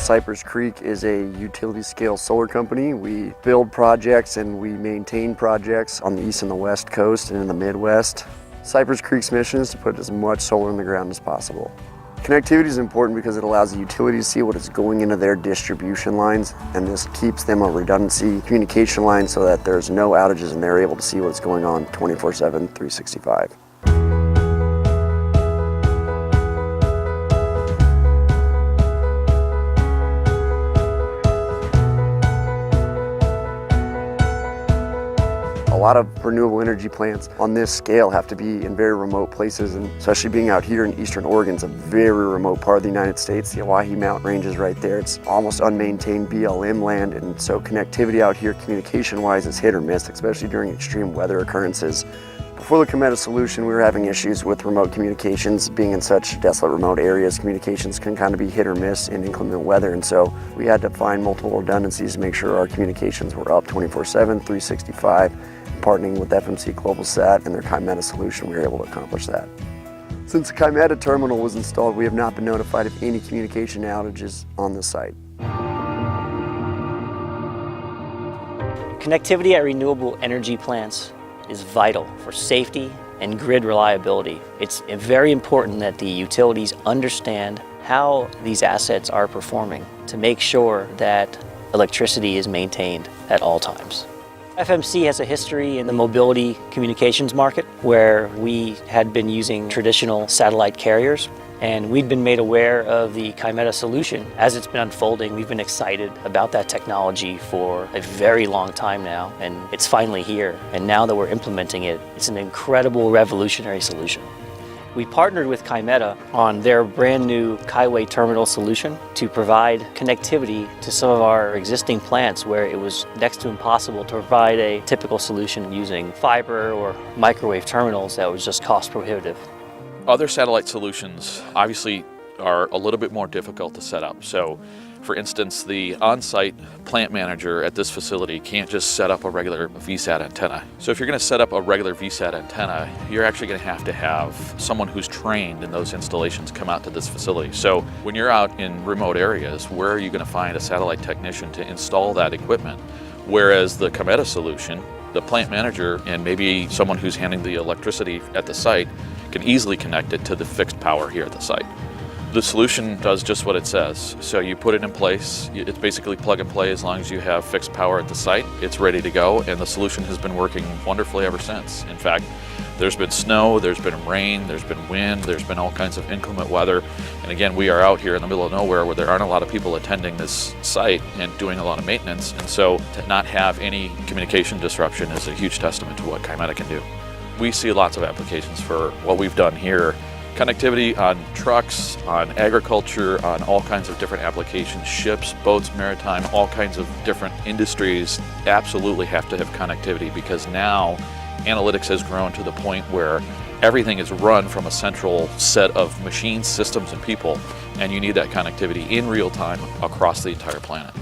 Cypress Creek is a utility-scale solar company. We build projects and we maintain projects on the east and the west coast and in the Midwest. Cypress Creek's mission is to put as much solar in the ground as possible. Connectivity is important because it allows the utility to see what is going into their distribution lines, and this keeps them a redundancy communication line so that there's no outages and they're able to see what's going on 24/7, 365. A lot of renewable energy plants on this scale have to be in very remote places, and especially being out here in Eastern Oregon, it's a very remote part of the United States. The Oahe Mountain Range is right there. It's almost unmaintained BLM land, and so connectivity out here communication-wise is hit or miss, especially during extreme weather occurrences. Before the Kymeta solution, we were having issues with remote communications. Being in such desolate remote areas, communications can kind of be hit or miss in inclement weather, and so we had to find multiple redundancies to make sure our communications were up 24/7, 365. Partnering with FMC GlobalSat and their Kymeta solution, we were able to accomplish that. Since the Kymeta terminal was installed, we have not been notified of any communication outages on the site. Connectivity at renewable energy plants is vital for safety and grid reliability. It's very important that the utilities understand how these assets are performing to make sure that electricity is maintained at all times. FMC has a history in the mobility communications market where we had been using traditional satellite carriers, and we'd been made aware of the Kymeta solution. As it's been unfolding, we've been excited about that technology for a very long time now, and it's finally here. And now that we're implementing it, it's an incredible revolutionary solution. We partnered with Kymeta on their brand new Kyway terminal solution to provide connectivity to some of our existing plants where it was next to impossible to provide a typical solution using fiber or microwave terminals that was just cost prohibitive. Other satellite solutions obviously are a little bit more difficult to set up. So, for instance, the on-site plant manager at this facility can't just set up a regular VSAT antenna. So if you're going to set up a regular VSAT antenna, you're actually going to have someone who's trained in those installations come out to this facility. So when you're out in remote areas, where are you going to find a satellite technician to install that equipment? Whereas the Kymeta solution, the plant manager and maybe someone who's handling the electricity at the site can easily connect it to the fixed power here at the site. The solution does just what it says. So you put it in place, it's basically plug and play. As long as you have fixed power at the site, it's ready to go, and the solution has been working wonderfully ever since. In fact, there's been snow, there's been rain, there's been wind, there's been all kinds of inclement weather. And again, we are out here in the middle of nowhere where there aren't a lot of people attending this site and doing a lot of maintenance. And so to not have any communication disruption is a huge testament to what Kymeta can do. We see lots of applications for what we've done here. Connectivity on trucks, on agriculture, on all kinds of different applications, ships, boats, maritime, all kinds of different industries absolutely have to have connectivity, because now analytics has grown to the point where everything is run from a central set of machines, systems, and people, and you need that connectivity in real time across the entire planet.